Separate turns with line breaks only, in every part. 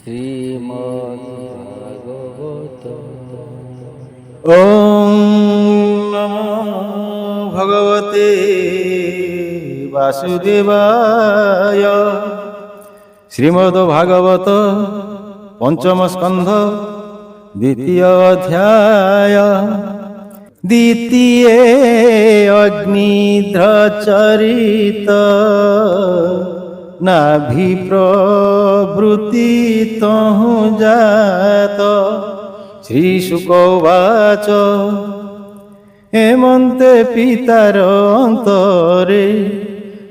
শ্রীমদ্ভাগবত।
ওম নমো ভগবতে বাসুদেবায়। শ্রীমদ্ভাগবত পঞ্চম স্কন্ধ দ্বিতীয় অধ্যায়। দ্বিতীয় অগ্নিধ্রচরিত নাভি প্রভৃতি তহু জাত। শ্রীশুকোবাচ হেমন্তে পিতার অন্তরে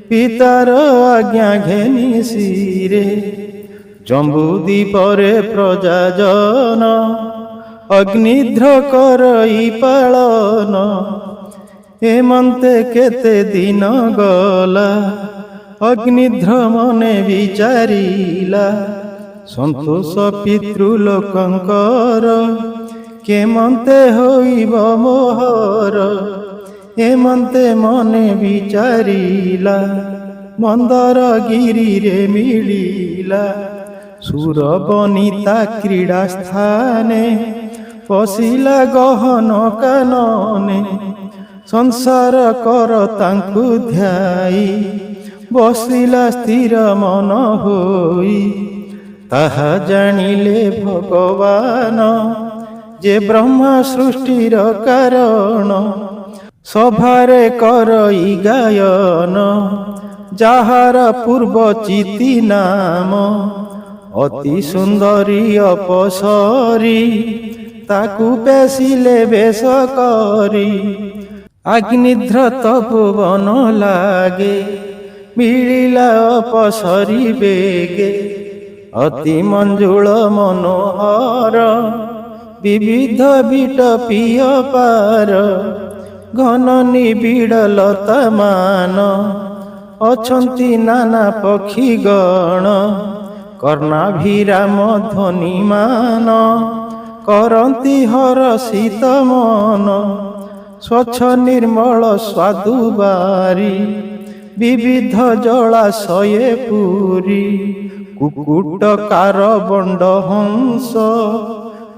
পিতার আজ্ঞা ঘেনি শিরে। জম্বুদ্বীপরে প্রজাজন অগ্নিধ্র করই পালন। হেমন্তে কেতে দিন গলা অগ্নিধ্র মনে বিচারিলা। সন্তোষ পিতৃଲୋକଙ୍କର କେମନ୍ତେ ହୋଇବ ମୋହର। ହେମନ୍ତେ ମନେ ବିଚାରିଲା ମନ୍ଦର ଗିରିରେ ମିଳିଲା। ସୁର ବନିତା କ୍ରୀଡ଼ା ସ୍ଥାନେ ପଶିଲା ଗହନ କାନନେ। ସଂସାର କର ତାଙ୍କୁ ଧ୍ୟାଇ ବସିଲା ସ୍ଥିର ମନ ହୋଇ। ତାହା ଜାଣିଲେ ଭଗବାନ ଯେ ବ୍ରହ୍ମା ସୃଷ୍ଟିର କାରଣ। ସଭାରେ କରଇ ଗାୟନ ଯାହାର ପୂର୍ବ ଚିତି ନାମ। ଅତି ସୁନ୍ଦରୀ ଅପସରି ତାକୁ ବେଶିଲେ ବେଶ କରି। ଅଗ୍ନିଧ୍ର ତପୋବନ ଲାଗେ ମିଳିଲା ଅପସରି ବେଗେ। ଅତି ମଞ୍ଜୁଳ ମନୋହର ବିବିଧ ବିଟପିୟ ପାର। ଘନ ନିବିଡ଼ ଲତା ମାନ ଅଛନ୍ତି ନାନା ପକ୍ଷୀ ଗଣ। କର୍ଣ୍ଣାଭିରାମ ଧ୍ୱନି ମାନ କରନ୍ତି ହରଷିତ ମନ। ସ୍ୱଚ୍ଛ ନିର୍ମଳ ସ୍ୱାଦୁ ବାରି ବିବିଧ ଜଳାଶୟ ପୁରୀ। କୁକୁଟ କାର ବଣ୍ଡ ହଂସ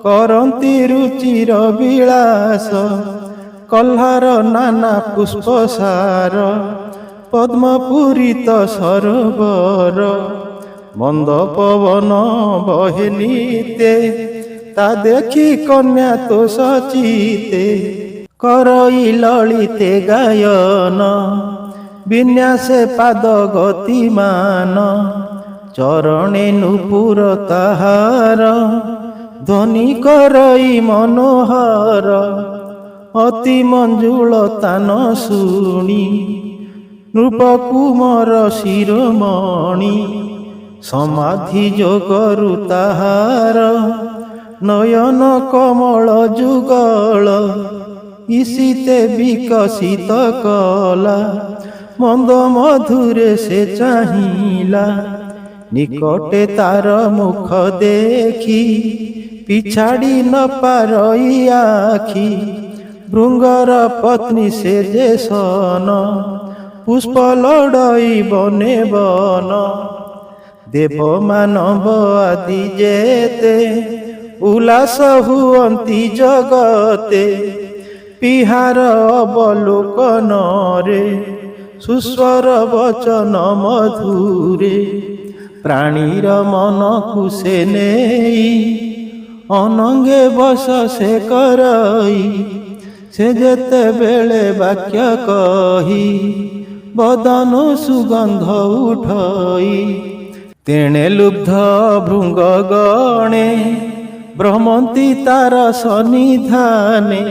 କରନ୍ତି ରୁଚିର ବିଳାସ। କହ୍ଲାର ନାନା ପୁଷ୍ପସାର ପଦ୍ମପୁରିତ ସରୋବର। ମନ୍ଦ ପବନ ବହେ ନିତେ ତା ଦେଖି କନ୍ୟା ତୋଷ ଚିତେ। କରଇ ଲଳିତେ ଗାୟନ ବିନ୍ୟାସେ ପାଦ ଗତିମାନ। ଚରଣେ ନୂପୁର ତାହାର ଧ୍ୱନି କରଇ ମନୋହର। ଅତି ମଞ୍ଜୁଳ ତାନ ଶୁଣି ନୃପକୁମର ଶିରୋମଣି। ସମାଧି ଯୋଗରୁ ତାହାର ନୟନ କମଳ ଯୁଗଳ। ଇସିତେ ବିକଶିତ କଲା ମନ୍ଦ ମଧୁରେ ସେ ଚାହିଁଲା। ନିକଟେ ତାର ମୁଖ ଦେଖି ପିଛାଡ଼ି ନ ପାରଇ ଆଖି। ଭୃଙ୍ଗର ପତ୍ନୀ ସେ ଯେ ସନ ପୁଷ୍ପ ଲଡ଼ଇ ବନେ ବନ। ଦେବ ମାନବ ଆଦି ଯେତେ ଉଲ୍ଲାସ ହୁଅନ୍ତି ଜଗତେ। ପିହାର ଅବଲୋକନରେ ସୁସ୍ୱର ବଚନ ମଧୁରେ। ପ୍ରାଣୀର ମନକୁ ସେ ନେଇ ଅନଙ୍ଗେ ବସ ସେ କରଇ। ସେ ଯେତେବେଳେ ବାକ୍ୟ କହି ବଦନ ସୁଗନ୍ଧ ଉଠଇ। ତେଣେ ଲୁବ୍ଧ ଭୃଙ୍ଗ ଗଣେ ଭ୍ରମନ୍ତି ତାର ସନ୍ନିଧାନେ।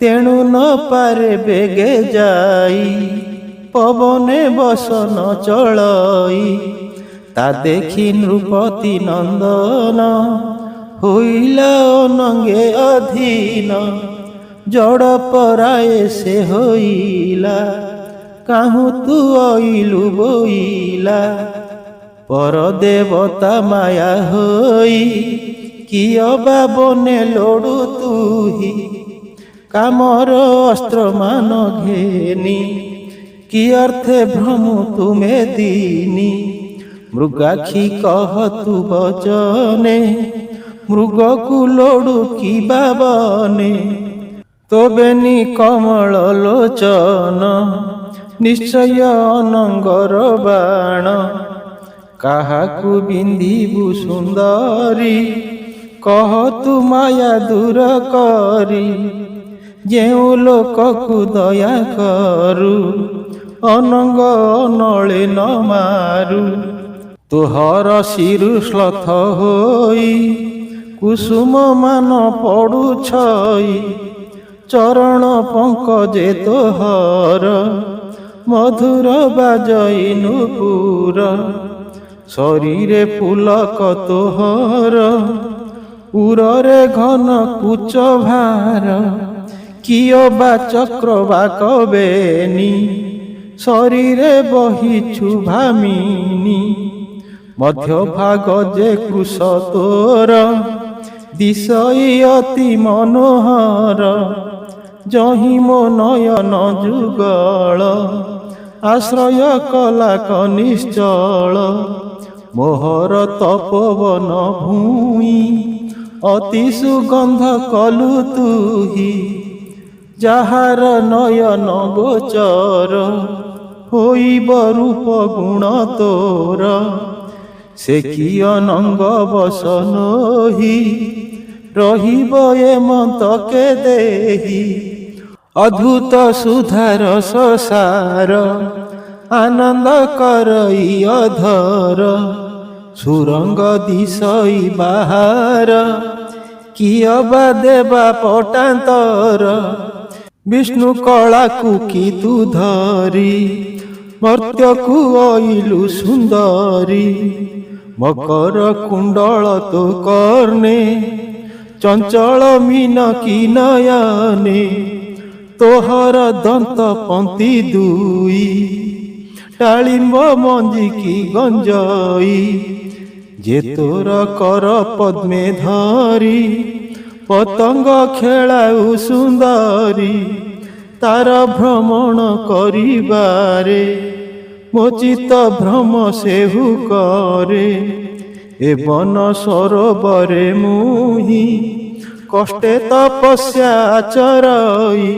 ତେଣୁ ନ ପାରେ ବେଗେ ଯାଇ ପବନେ ବସନ ଚଳଇ। ତା ଦେଖି ନୃପତି ନନ୍ଦନ ହୋଇଲା ଅନଙ୍ଗେ ଅଧୀନ। ଜଡ଼ ପରାଏ ସେ ହୋଇଲା କାହୁଁ ତୁ ଅଇଲୁ ବୋଇଲା। ପର ଦେବତା ମାୟା ହୋଇ କିଅ ବା ବନେ ଲୋଡ଼ୁ ତୁହି। କାମର ଅସ୍ତ୍ର ମାନ ଘେନି କି ଅର୍ଥେ ଭ୍ରମୁ ତୁମେ ଦିନି। ମୃଗାକ୍ଷୀ କହ ତୁ ବଚନେ ମୃଗକୁ ଲୋଡୁ କିବା ବନେ ତୋ ବେନି କମଳ ଲୋଚନ ନିଶ୍ଚୟ ଅନଙ୍ଗର ବାଣ କାହାକୁ ବିନ୍ଧିବୁ ସୁନ୍ଦରୀ କହ ତୁ ମାୟା ଦୂର କରି ଯେଉଁ ଲୋକକୁ ଦୟା କରୁ ଅନଙ୍ଗ ନଳେ ନ ମାରୁ ତୋହର ଶିରୁ ଶ୍ଳଥ ହୋଇ କୁସୁମ ମାନ ପଡୁଛଇ ଚରଣ ପଙ୍କଜେ ତୋହର ମଧୁର ବାଜଇ ନୂପୁର ଶରୀରେ ପୁଲକ ତୋହର ଉରରେ ଘନ କୁଚ ଭାର କିଅ ବା ଚକ୍ର ବା କବେନି ଶରୀରେ ବହିଛୁ ଭାମିନି ମଧ୍ୟଭାଗ ଯେ କୃଷ ତୋର ଦିଶଇ ଅତି ମନୋହର ଯହିଁ ମୋ ନୟନ ଯୁଗଳ ଆଶ୍ରୟ କଲା କନିଶ୍ଚଳ ମୋହର ତପୋବନ ଭୂଇଁ ଅତି ସୁଗନ୍ଧ କଲୁ ତୁହି ଯାହାର ନୟନ ଗୋଚର ହୋଇବ ରୂପ ଗୁଣ ତୋର ସେ କି ଅନଙ୍ଗ ବସନୋହି ରହିବ ଏ ମନ୍ତକେ ଦେହି ଅଦ୍ଭୁତ ସୁଧାର ସସାର ଆନନ୍ଦ କରଇ ଅଧର ସୁରଙ୍ଗ ଦିଶଇ ବାହାର କିଅ ବା ଦେବା ପଟାନ୍ତର ବିଷ୍ଣୁ କଳାକୁ କି ତୁ ଧରି ମର୍ତ୍ତ୍ୟକୁ ଅଇଲୁ ସୁନ୍ଦରୀ ମକର କୁଣ୍ଡଳ ତୋ କର୍ଣ୍ଣେ ଚଞ୍ଚଳ ମୀନ କି ନୟନେ ତୋହର ଦନ୍ତ ପନ୍ତି ଦୁଇ ଡାଳିମ୍ବ ମଞ୍ଜି କି ଗଞ୍ଜଇ ଯେ ତୋର କର ପଦ୍ମେ ଧରି ପତଙ୍ଗ ଖେଳାଉ ସୁନ୍ଦରୀ ତାର ଭ୍ରମଣ କରିବାରେ ମୋ ଚିତ୍ତ ଭ୍ରମ ସେହୁ କରେ ଏ ବନ ସରୋବରେ ମୁହିଁ କଷ୍ଟେ ତପସ୍ୟା ଆଚରଇ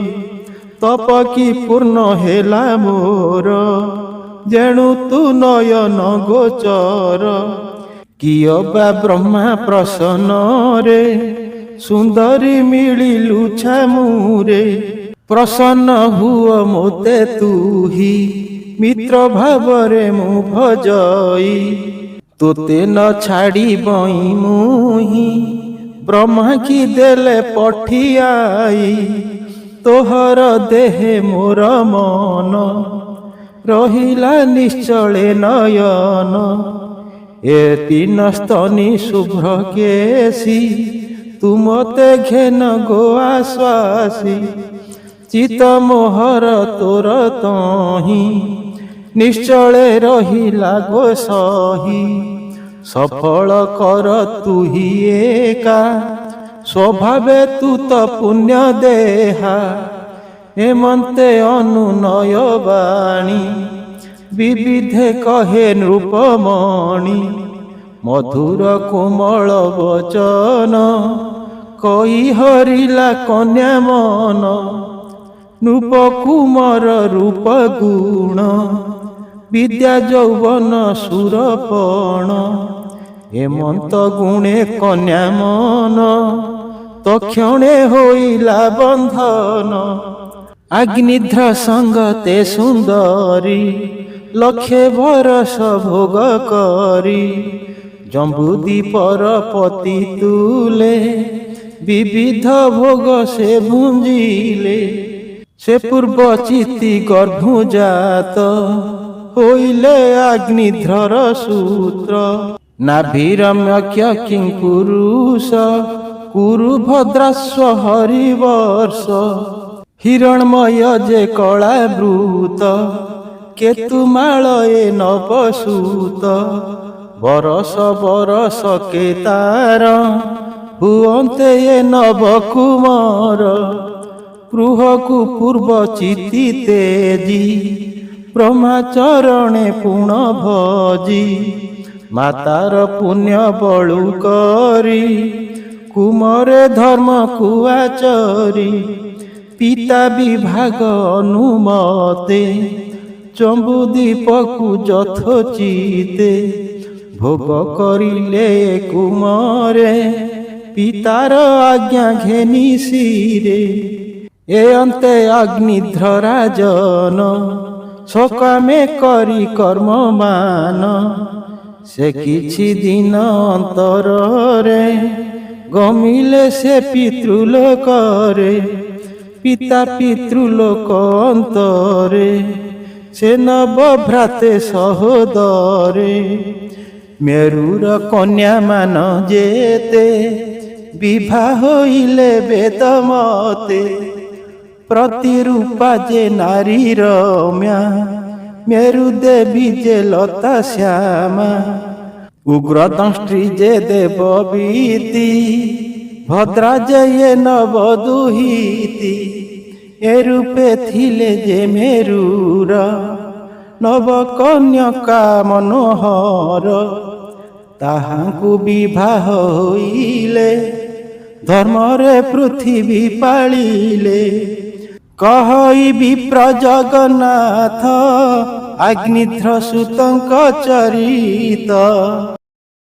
ତପ କି ପୂର୍ଣ୍ଣ ହେଲା ମୋର ଯେଣୁ ତୁ ନୟନ ଗୋଚର କିଅ ବା ବ୍ରହ୍ମା ପ୍ରସନ୍ନରେ ସୁନ୍ଦରୀ ମିଳିଲୁ ଛାମୁରେ ପ୍ରସନ୍ନ ହୁଅ ମୋତେ ତୁହି ମିତ୍ର ଭାବରେ ମୁଁ ଭଜଇ ତୋତେ ନ ଛାଡ଼ିବଇ ମୁହିଁ ବ୍ରହ୍ମା କି ଦେଲେ ପଠିଆଇ ତୋହର ଦେହେ ମୋର ମନ ରହିଲା ନିଶ୍ଚଳେ ନୟନ ଏ ତିନ ସ୍ତନି ଶୁଭ୍ର କେଶୀ ତୁ ମତେ ଘେନ ଗୋ ଆଶ୍ୱାସୀ ଚିତ ମୋହର ତୋର ତହିଁ ନିଶ୍ଚଳେ ରହିଲା ଗୋ ସହି ସଫଳ କର ତୁହି ଏକା ସ୍ୱଭାବେ ତୁ ତ ପୁଣ୍ୟ ଦେହା ଏମନ୍ତେ ଅନୁନୟ ବାଣୀ ବିବିଧେ କହେ ନୃପମଣି ମଧୁର କୋମଳ ବଚନ କହି ହରିଲା କନ୍ୟା ମନ ନୃପ କୁମର ରୂପ ଗୁଣ ବିଦ୍ୟା ଯୌବନ ସୁରପଣ ହେମନ୍ତ ଗୁଣେ କନ୍ୟା ମନ ତକ୍ଷଣେ ହୋଇଲା ବନ୍ଧନ ଅଗ୍ନିଧ୍ର ସଙ୍ଗତେ ସୁନ୍ଦରୀ ଲକ୍ଷେ ବରଷ ଭୋଗ କରି ଜମ୍ବୁଦୀପର ପତି ତୁଲେ ବିବିଧ ଭୋଗ ସେ ଭୁଞ୍ଜିଲେ ସେ ପୂର୍ବ ଚିତି ଗର୍ଭଜାତ ହୋଇଲେ ଅଗ୍ନିଧ୍ରର ସୂତ୍ର ନାଭିରମ୍ୟକ୍ଷ କିଙ୍କୁରୁଷ କୁରୁ ଭଦ୍ରାସ୍ୱ ହରିବର୍ଷ ହିରଣ୍ମୟ ଯେ କଳାବୃତ କେତୁମାଳ ଏ ନବସୂତ ବରଷ ବରଷ କେ ତାର ହୁଅନ୍ତେ ଏ ନବକୁମାର ଗୃହକୁ ପୂର୍ବ ଚିତି ତେଜି ବ୍ରହ୍ମାଚରଣେ ପୁଣ ଭଜି ମାତାର ପୁଣ୍ୟ ବଳୁ କରି କୁମରେ ଧର୍ମକୁ ଆଚରି ପିତା ବିଭାଗ ଅନୁମତେ ଚମ୍ବୁ ଦୀପକୁ ଯଥୋଚିତେ ଭୋଗ କରିଲେ କୁମରେ ପିତାର ଆଜ୍ଞା ଘେନି ଶିରେ ଏ ଅନ୍ତେ ଅଗ୍ନିଧ୍ର ରାଜନ ସକାମେ କରି କର୍ମମାନ ସେ କିଛି ଦିନ ଅନ୍ତରରେ ଗମିଲେ ସେ ପିତୃଲୋକରେ ପିତା ପିତୃଲୋକ ଅନ୍ତରେ ସେ ନବ ଭ୍ରାତେ ସହୋଦରେ ମେରୁର କନ୍ୟାମାନ ଯେତେ ବିବାହ ହୋଇଲେ ବେଦ ମତେ ପ୍ରତିରୂପା ଯେ ନାରୀ ରମ୍ୟା ମେରୁ ଦେବୀ ଯେ ଲତା ଶ୍ୟାମା ଉଗ୍ରଦଂଷ୍ଟ୍ରୀ ଯେ ଦେବବୀତି ଭଦ୍ରା ଯେ ନବ ଦୁହିତି ଏ ରୂପେ ଥିଲେ ଯେ ମେରୁର ନବ କନ୍ୟକା ମନୋହର ତାହାଙ୍କୁ ବିବାହ ହୋଇଲେ ଧର୍ମରେ ପୃଥିବୀ ପାଳିଲେ କହିବି ପ୍ରଜଗନ୍ନାଥ ଅଗ୍ନିଧ୍ର ସୁତଙ୍କ ଚରିତ।